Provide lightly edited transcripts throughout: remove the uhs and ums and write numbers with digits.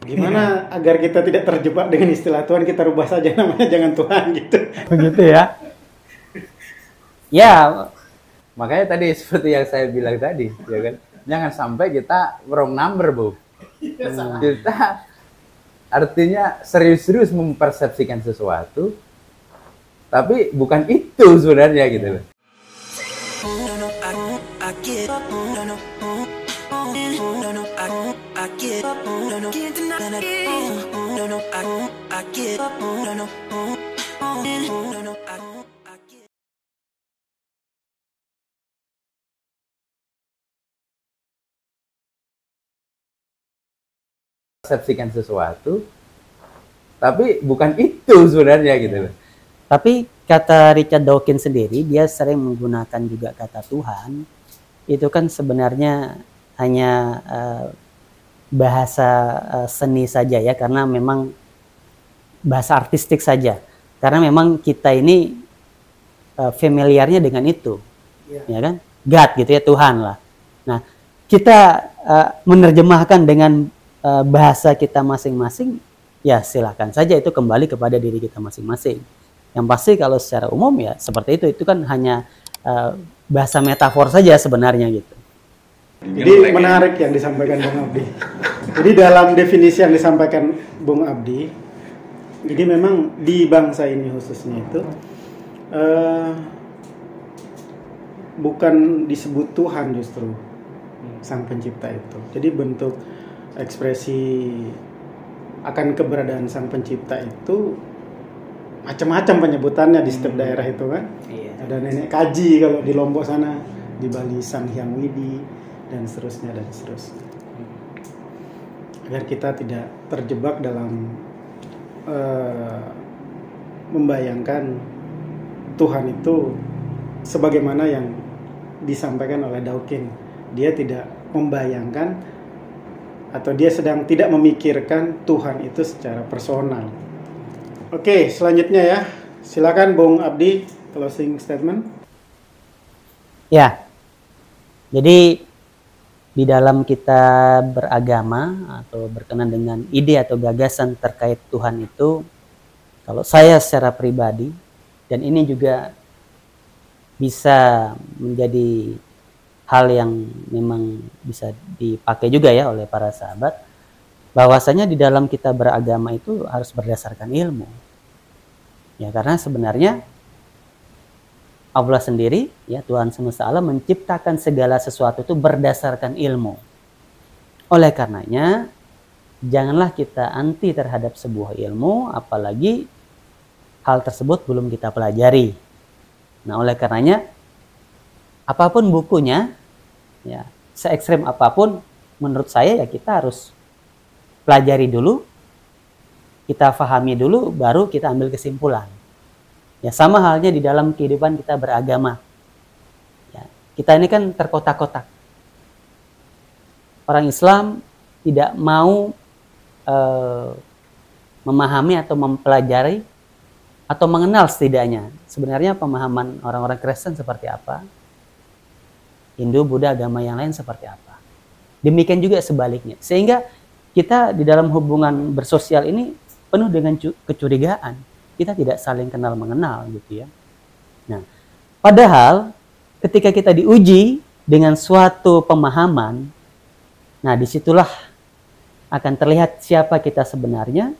Gimana agar kita tidak terjebak dengan istilah Tuhan, kita rubah saja namanya, jangan Tuhan gitu. Begitu ya. Ya, makanya tadi seperti yang saya bilang tadi, ya kan. Jangan sampai kita wrong number, Bu. Kita artinya serius-serius mempersepsikan sesuatu, tapi bukan itu sebenarnya gitu loh. Persepsikan sesuatu, tapi bukan itu sebenarnya gitu loh. Tapi kata Richard Dawkins sendiri, dia sering menggunakan juga kata Tuhan. Itu kan sebenarnya hanya bahasa seni saja ya, karena memang bahasa artistik saja. Karena memang kita ini familiarnya dengan itu, ya kan? God gitu ya, Tuhan lah. Nah, kita menerjemahkan dengan bahasa kita masing-masing, ya silahkan saja, itu kembali kepada diri kita masing-masing. Yang pasti kalau secara umum ya seperti itu kan hanya bahasa metafor saja sebenarnya gitu. Jadi menarik yang disampaikan Bung Abdi. Jadi dalam definisi yang disampaikan Bung Abdi, jadi memang di bangsa ini khususnya itu bukan disebut Tuhan justru Sang Pencipta itu. Jadi bentuk ekspresi akan keberadaan Sang Pencipta itu macam-macam penyebutannya di setiap daerah itu kan. Iya. Ada nenek kaji kalau di Lombok sana, di Bali Sang Hyang Widi, dan seterusnya dan seterusnya. Agar kita tidak terjebak dalam membayangkan Tuhan itu sebagaimana yang disampaikan oleh Dawkins. Dia tidak membayangkan atau dia sedang tidak memikirkan Tuhan itu secara personal. Oke, selanjutnya ya. Silakan Bung Abdi, closing statement. Ya. Jadi di dalam kita beragama atau berkenan dengan ide atau gagasan terkait Tuhan itu, kalau saya secara pribadi, dan ini juga bisa menjadi hal yang memang bisa dipakai juga ya oleh para sahabat, bahwasanya di dalam kita beragama itu harus berdasarkan ilmu. Ya, karena sebenarnya Allah sendiri, ya Tuhan semesta alam, menciptakan segala sesuatu itu berdasarkan ilmu. Oleh karenanya, janganlah kita anti terhadap sebuah ilmu, apalagi hal tersebut belum kita pelajari. Nah, oleh karenanya, apapun bukunya, ya se-ekstrem apapun, menurut saya ya kita harus pelajari dulu, kita fahami dulu, baru kita ambil kesimpulan. Ya sama halnya di dalam kehidupan kita beragama. Ya, kita ini kan terkotak-kotak. Orang Islam tidak mau memahami atau mempelajari atau mengenal setidaknya sebenarnya pemahaman orang-orang Kristen seperti apa, Hindu, Buddha, agama yang lain seperti apa. Demikian juga sebaliknya. Sehingga kita di dalam hubungan bersosial ini penuh dengan kecurigaan. Kita tidak saling kenal mengenal gitu ya. Nah, padahal ketika kita diuji dengan suatu pemahaman, nah disitulah akan terlihat siapa kita sebenarnya.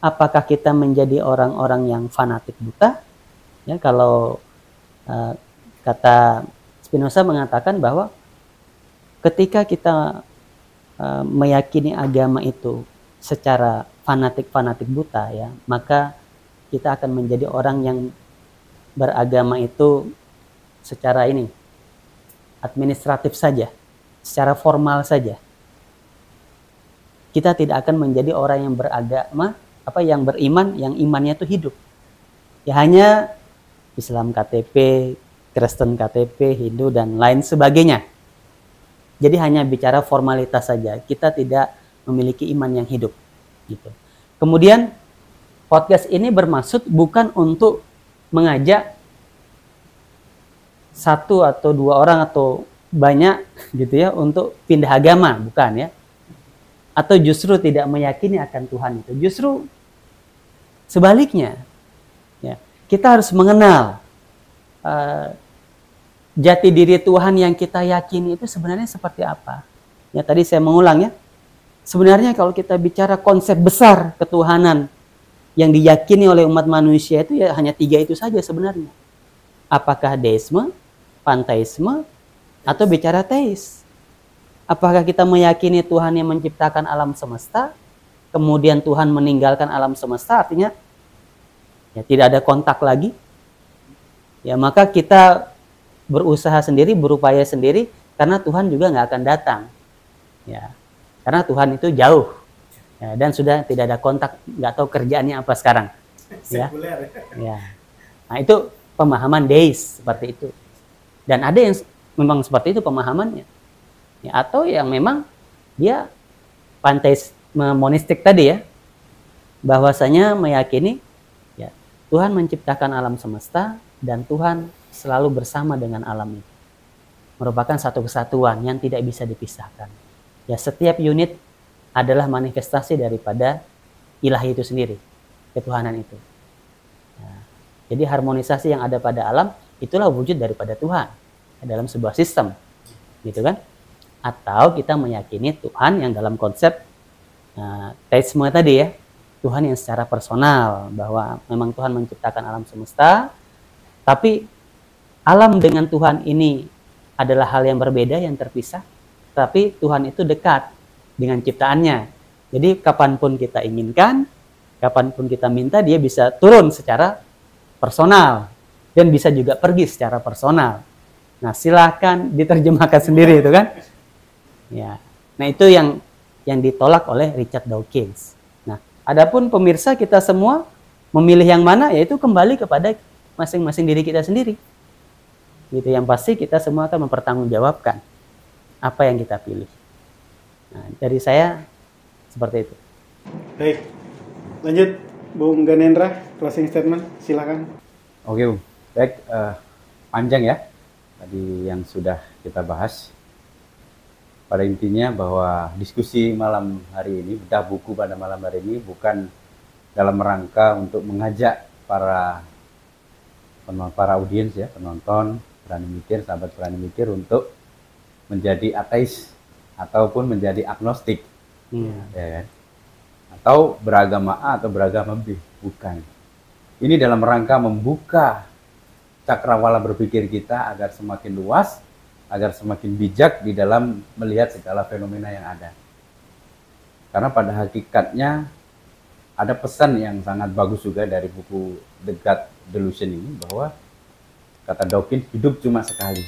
Apakah kita menjadi orang-orang yang fanatik buta? Ya, kalau kata Spinoza mengatakan bahwa ketika kita meyakini agama itu secara fanatik buta ya, maka kita akan menjadi orang yang beragama itu secara administratif saja, secara formal saja. Kita tidak akan menjadi orang yang beragama, yang beriman, yang imannya itu hidup. Ya hanya Islam KTP, Kristen KTP, Hindu dan lain sebagainya. Jadi hanya bicara formalitas saja. Kita tidak memiliki iman yang hidup. Gitu. Kemudian podcast ini bermaksud bukan untuk mengajak satu atau dua orang atau banyak gitu ya untuk pindah agama, bukan ya. atau justru tidak meyakini akan Tuhan itu. Justru sebaliknya, ya, kita harus mengenal jati diri Tuhan yang kita yakini itu sebenarnya seperti apa. Ya, tadi saya mengulang ya. Sebenarnya kalau kita bicara konsep besar ketuhanan yang diyakini oleh umat manusia itu ya hanya 3 itu saja sebenarnya. Apakah deisme, panteisme, atau bicara teis? Apakah kita meyakini Tuhan yang menciptakan alam semesta, kemudian Tuhan meninggalkan alam semesta, artinya ya tidak ada kontak lagi? Ya, maka kita berusaha sendiri, berupaya sendiri, karena Tuhan juga nggak akan datang. Ya, karena Tuhan itu jauh, ya, dan sudah tidak ada kontak, nggak tahu kerjaannya apa sekarang. Ya, ya. Nah, itu pemahaman deis seperti itu. Dan ada yang memang seperti itu pemahamannya. Ya, atau yang memang dia panteisme monistik tadi ya, bahwasanya meyakini ya Tuhan menciptakan alam semesta dan Tuhan selalu bersama dengan alam itu, merupakan satu kesatuan yang tidak bisa dipisahkan. Ya, setiap unit adalah manifestasi daripada ilahi itu sendiri, ketuhanan itu. Ya, jadi harmonisasi yang ada pada alam itulah wujud daripada Tuhan dalam sebuah sistem, gitu kan? Atau kita meyakini Tuhan yang dalam konsep teisme tadi ya, Tuhan yang secara personal, bahwa memang Tuhan menciptakan alam semesta, tapi alam dengan Tuhan ini adalah hal yang berbeda, yang terpisah, tapi Tuhan itu dekat dengan ciptaannya. Jadi kapanpun kita inginkan, kapanpun kita minta, dia bisa turun secara personal dan bisa juga pergi secara personal. Nah, silakan diterjemahkan sendiri itu kan. Ya, nah itu yang ditolak oleh Richard Dawkins. Nah, adapun pemirsa kita semua memilih yang mana, yaitu kembali kepada masing-masing diri kita sendiri. Gitu, yang pasti kita semua akan mempertanggungjawabkan apa yang kita pilih. Nah, dari saya seperti itu. Baik, lanjut Bung Ganendra, closing statement, silakan. Oke, Bung. Baik, panjang ya tadi yang sudah kita bahas. Pada intinya bahwa diskusi malam hari ini, bedah buku pada malam hari ini bukan dalam rangka untuk mengajak para audiens ya, penonton, berani mikir, sahabat berani mikir untuk menjadi ateis ataupun menjadi agnostik, ya kan? Atau beragama A atau beragama B, bukan. Ini dalam rangka membuka cakrawala berpikir kita agar semakin luas, agar semakin bijak di dalam melihat segala fenomena yang ada. Karena pada hakikatnya ada pesan yang sangat bagus juga dari buku The God Delusion ini, bahwa kata Dawkins, hidup cuma sekali.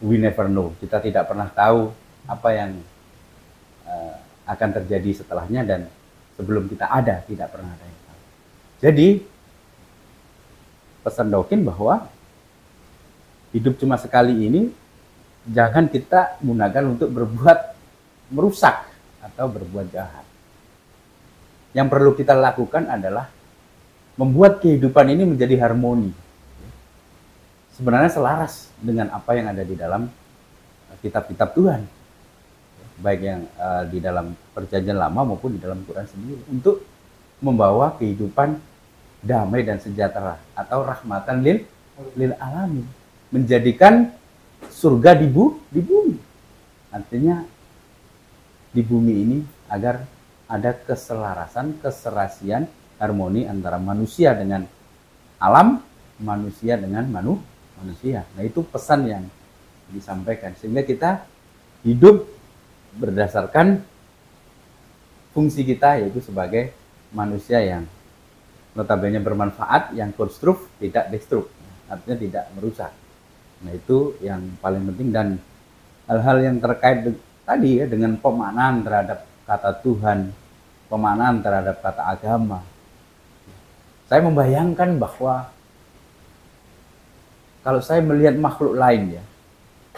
We never know. Kita tidak pernah tahu apa yang akan terjadi setelahnya, dan sebelum kita ada tidak pernah ada yang tahu. Jadi pesan Dawkins bahwa hidup cuma sekali ini jangan kita gunakan untuk berbuat merusak atau berbuat jahat. Yang perlu kita lakukan adalah membuat kehidupan ini menjadi harmoni. Sebenarnya selaras dengan apa yang ada di dalam kitab-kitab Tuhan. Baik yang di dalam Perjanjian Lama maupun di dalam Quran sendiri. Untuk membawa kehidupan damai dan sejahtera atau rahmatan lil alamin. Menjadikan surga di bumi. Artinya di bumi ini agar ada keselarasan, keserasian, harmoni antara manusia dengan alam, manusia dengan manusia. Nah, itu pesan yang disampaikan. Sehingga kita hidup berdasarkan fungsi kita, yaitu sebagai manusia yang notabene bermanfaat, yang konstruk, tidak destruk. Artinya tidak merusak. Nah, itu yang paling penting. Dan hal-hal yang terkait tadi ya, dengan pemaknaan terhadap kata Tuhan, pemaknaan terhadap kata agama. Saya membayangkan bahwa kalau saya melihat makhluk lain ya,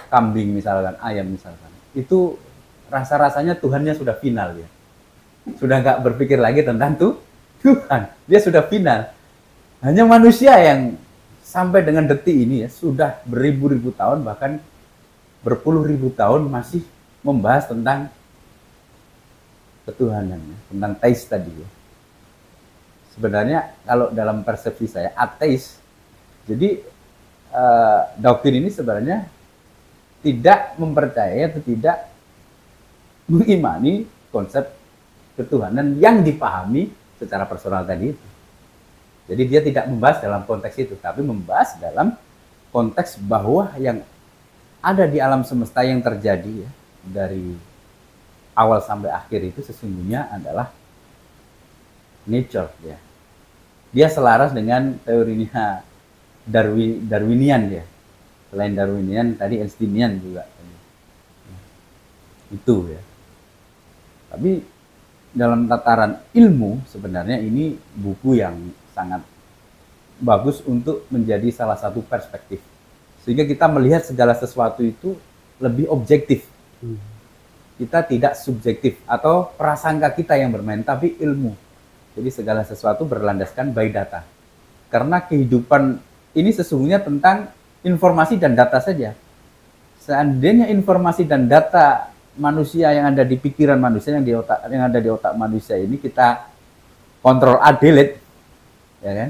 kambing misalkan, ayam misalkan, itu rasa-rasanya Tuhannya sudah final ya. Sudah nggak berpikir lagi tentang Tuhan. Dia sudah final. Hanya manusia yang sampai dengan detik ini ya, sudah beribu-ribu tahun, bahkan berpuluh ribu tahun masih membahas tentang ketuhanan, tentang teis tadi ya. Sebenarnya kalau dalam persepsi saya ateis, jadi doktrin ini sebenarnya tidak mempercayai atau tidak mengimani konsep ketuhanan yang dipahami secara personal tadi itu. Jadi dia tidak membahas dalam konteks itu, tapi membahas dalam konteks bahwa yang ada di alam semesta yang terjadi ya, dari awal sampai akhir itu sesungguhnya adalah nature ya. Dia selaras dengan teorinya Darwinian ya. Selain Darwinian tadi Einsteinian juga. Itu ya. Tapi dalam tataran ilmu sebenarnya ini buku yang sangat bagus untuk menjadi salah satu perspektif. Sehingga kita melihat segala sesuatu itu lebih objektif. Kita tidak subjektif atau prasangka kita yang bermain, tapi ilmu. Jadi segala sesuatu berlandaskan by data. Karena kehidupan ini sesungguhnya tentang informasi dan data saja. Seandainya informasi dan data manusia yang ada di pikiran manusia, yang ada di otak manusia ini kita kontrol delete, ya kan?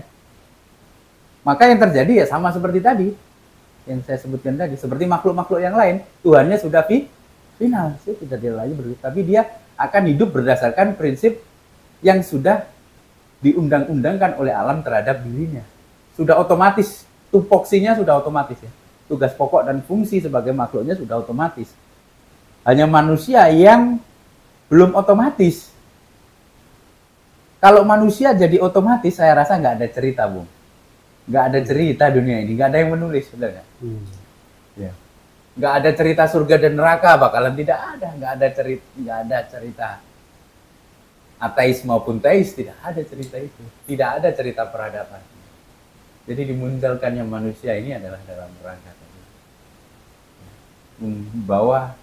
Maka yang terjadi ya sama seperti tadi yang saya sebutkan tadi, seperti makhluk-makhluk yang lain, Tuhannya sudah final, tidak dia lagi berhidup, tapi dia akan hidup berdasarkan prinsip yang sudah diundang-undangkan oleh alam terhadap dirinya. Sudah otomatis, tupoksinya sudah otomatis ya. Tugas pokok dan fungsi sebagai makhluknya sudah otomatis. Hanya manusia yang belum otomatis. Kalau manusia jadi otomatis, saya rasa nggak ada cerita, Bung. Nggak ada cerita dunia ini, nggak ada yang menulis, sebenarnya. Ya. Nggak ada cerita surga dan neraka, bakalan tidak ada. Nggak ada cerita ateis maupun teis, tidak ada cerita itu. Tidak ada cerita peradaban. Jadi dimunculkannya manusia ini adalah dalam rangka membawa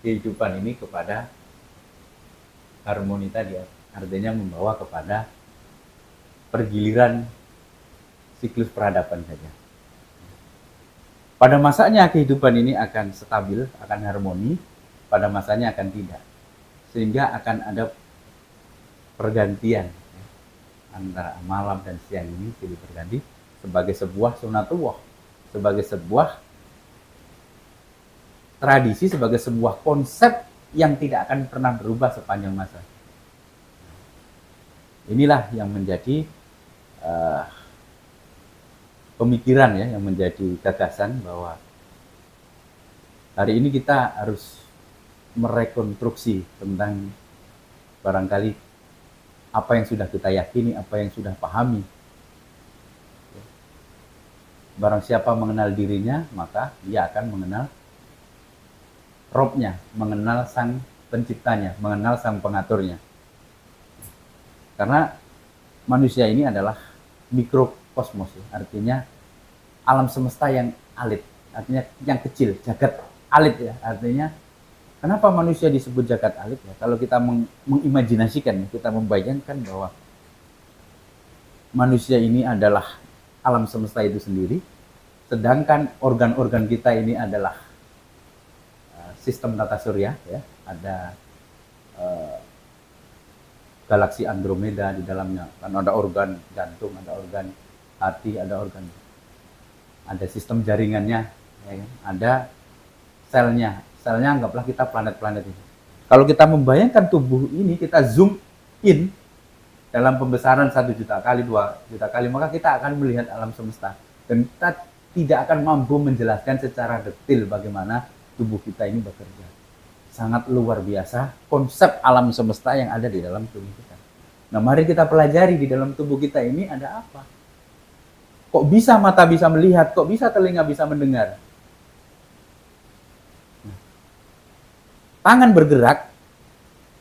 kehidupan ini kepada harmoni tadi, artinya membawa kepada pergiliran siklus peradaban saja. Pada masanya kehidupan ini akan stabil, akan harmoni, pada masanya akan tidak. Sehingga akan ada pergantian antara malam dan siang ini silih berganti sebagai sebuah sunatullah, sebagai sebuah tradisi, sebagai sebuah konsep yang tidak akan pernah berubah sepanjang masa. Inilah yang menjadi pemikiran ya, yang menjadi gagasan bahwa hari ini kita harus merekonstruksi tentang barangkali apa yang sudah kita yakini, apa yang sudah pahami. Barang siapa mengenal dirinya, maka dia akan mengenal Robnya, mengenal sang penciptanya, mengenal sang pengaturnya. Karena manusia ini adalah mikrokosmos, artinya alam semesta yang alit, artinya yang kecil, jagat alit ya, artinya kenapa manusia disebut jagat alit ya? Kalau kita mengimajinasikan, kita membayangkan bahwa manusia ini adalah alam semesta itu sendiri, sedangkan organ-organ kita ini adalah sistem tata surya, ya, ada galaksi Andromeda di dalamnya, kan ada organ jantung, ada organ hati, ada sistem jaringannya, ya, ada selnya anggaplah kita planet-planet ini. Kalau kita membayangkan tubuh ini, kita zoom in dalam pembesaran 1 juta kali, 2 juta kali, maka kita akan melihat alam semesta. Dan kita tidak akan mampu menjelaskan secara detail bagaimana tubuh kita ini bekerja. Sangat luar biasa konsep alam semesta yang ada di dalam tubuh kita. Nah, mari kita pelajari di dalam tubuh kita ini ada apa. Kok bisa mata bisa melihat, kok bisa telinga bisa mendengar. Tangan bergerak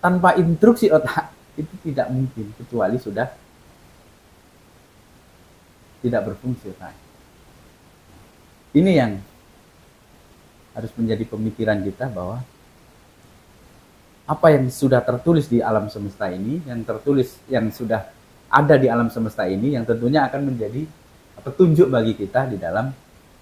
tanpa instruksi otak itu tidak mungkin, kecuali sudah tidak berfungsi otak. Ini yang harus menjadi pemikiran kita, bahwa apa yang sudah tertulis di alam semesta ini, yang sudah ada di alam semesta ini, yang tentunya akan menjadi petunjuk bagi kita di dalam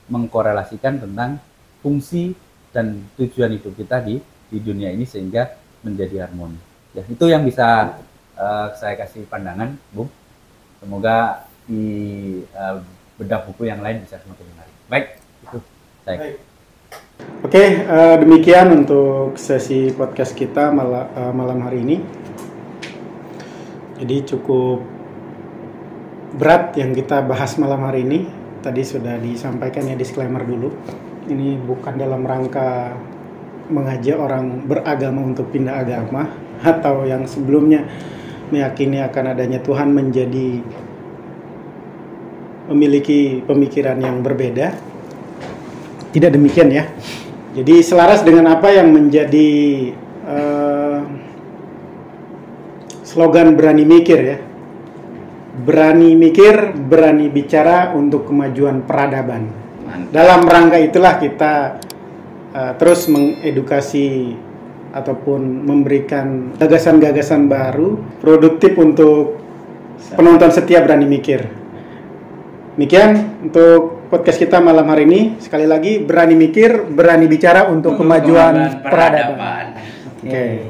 mengkorelasikan tentang fungsi dan tujuan hidup kita di dunia ini sehingga menjadi harmoni. Ya, itu yang bisa saya kasih pandangan, Bung. Semoga di bedah buku yang lain bisa semakin menarik. Baik, itu saya. Baik. Oke, demikian untuk sesi podcast kita malam hari ini. Jadi cukup berat yang kita bahas malam hari ini. Tadi sudah disampaikan ya, disclaimer dulu. Ini bukan dalam rangka mengajak orang beragama untuk pindah agama, atau yang sebelumnya meyakini akan adanya Tuhan menjadi memiliki pemikiran yang berbeda. Tidak demikian ya. Jadi selaras dengan apa yang menjadi slogan berani mikir ya. Berani mikir, berani bicara untuk kemajuan peradaban. Dalam rangka itulah kita terus mengedukasi ataupun memberikan gagasan-gagasan baru, produktif untuk penonton setia Berani Mikir. Demikian untuk podcast kita malam hari ini. Sekali lagi, berani mikir, berani bicara untuk kemajuan peradaban. Oke.